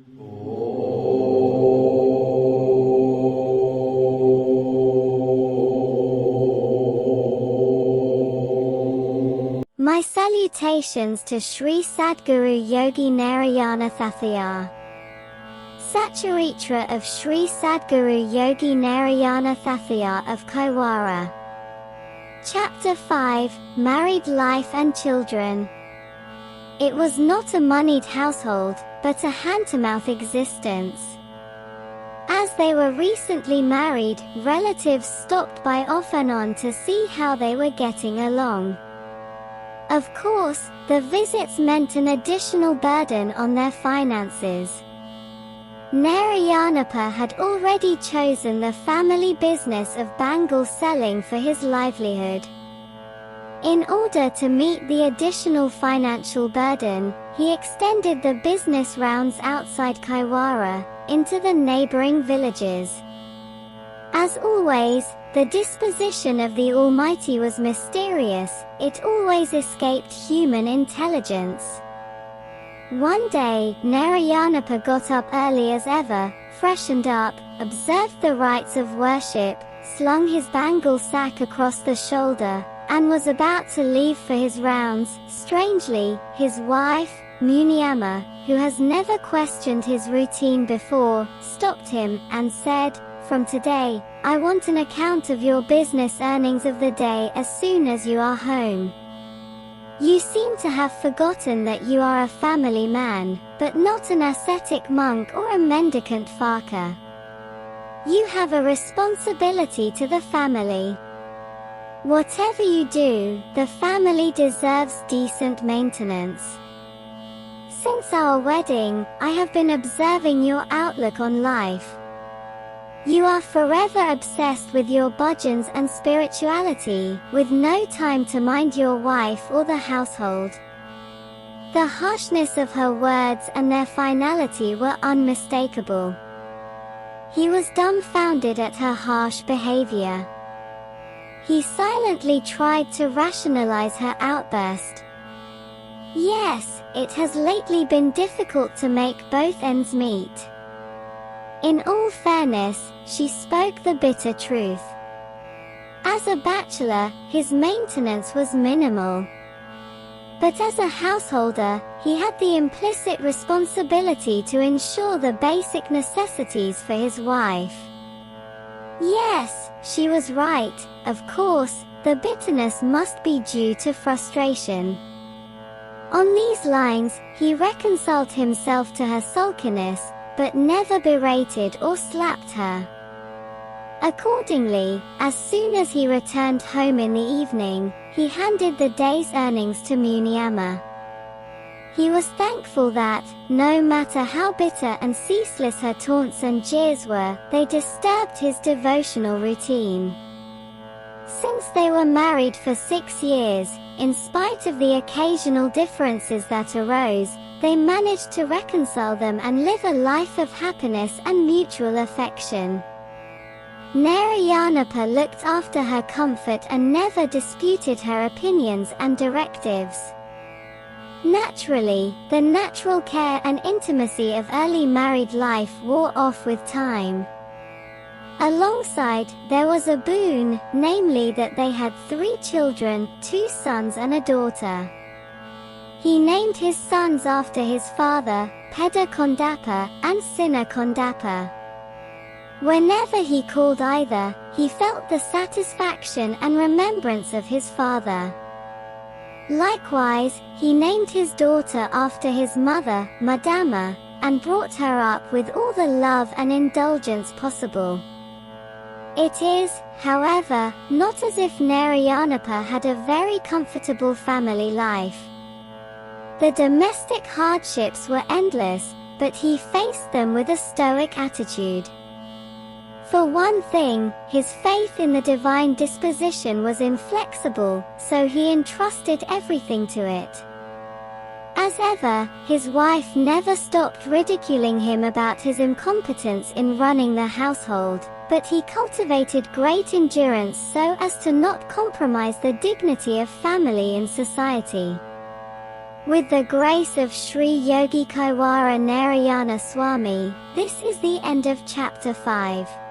My salutations to Shri Sadguru Yogi Nareyana Thathaya. Satcharitra of Shri Sadguru Yogi Nareyana Thathaya of Kaiwara. Chapter 5, Married Life and Children. It was not a moneyed household, but a hand-to-mouth existence. As they were recently married, relatives stopped by off and on to see how they were getting along. Of course, the visits meant an additional burden on their finances. Nareyana had already chosen the family business of bangle selling for his livelihood. In order to meet the additional financial burden, he extended the business rounds outside Kaiwara, into the neighboring villages. As always, the disposition of the Almighty was mysterious, it always escaped human intelligence. One day, Nareyana got up early as ever, freshened up, observed the rites of worship, slung his bangle sack across the shoulder, and was about to leave for his rounds. Strangely, his wife, Muniama, who has never questioned his routine before, stopped him, and said, "From today, I want an account of your business earnings of the day as soon as you are home. You seem to have forgotten that you are a family man, but not an ascetic monk or a mendicant fakir. You have a responsibility to the family. Whatever you do, the family deserves decent maintenance. Since our wedding, I have been observing your outlook on life. You are forever obsessed with your bhajans and spirituality, with no time to mind your wife or the household." The harshness of her words and their finality were unmistakable. He was dumbfounded at her harsh behavior. He silently tried to rationalize her outburst. "Yes, it has lately been difficult to make both ends meet." In all fairness, she spoke the bitter truth. As a bachelor, his maintenance was minimal. But as a householder, he had the implicit responsibility to ensure the basic necessities for his wife. Yes, she was right, of course, the bitterness must be due to frustration. On these lines, he reconciled himself to her sulkiness, but never berated or slapped her. Accordingly, as soon as he returned home in the evening, he handed the day's earnings to Muniama. He was thankful that, no matter how bitter and ceaseless her taunts and jeers were, they disturbed his devotional routine. Since they were married for 6 years, in spite of the occasional differences that arose, they managed to reconcile them and live a life of happiness and mutual affection. Nareyana looked after her comfort and never disputed her opinions and directives. Naturally, the natural care and intimacy of early married life wore off with time. Alongside, there was a boon, namely that they had 3 children, 2 sons and a daughter. He named his sons after his father, Peda Kondappa and Sinna Kondappa. Whenever he called either, he felt the satisfaction and remembrance of his father. Likewise, he named his daughter after his mother, Madama, and brought her up with all the love and indulgence possible. It is, however, not as if Nareyana had a very comfortable family life. The domestic hardships were endless, but he faced them with a stoic attitude. For one thing, his faith in the divine disposition was inflexible, so he entrusted everything to it. As ever, his wife never stopped ridiculing him about his incompetence in running the household, but he cultivated great endurance so as to not compromise the dignity of family in society. With the grace of Sri Yogi Kaiwara Nareyana Swami, this is the end of chapter 5.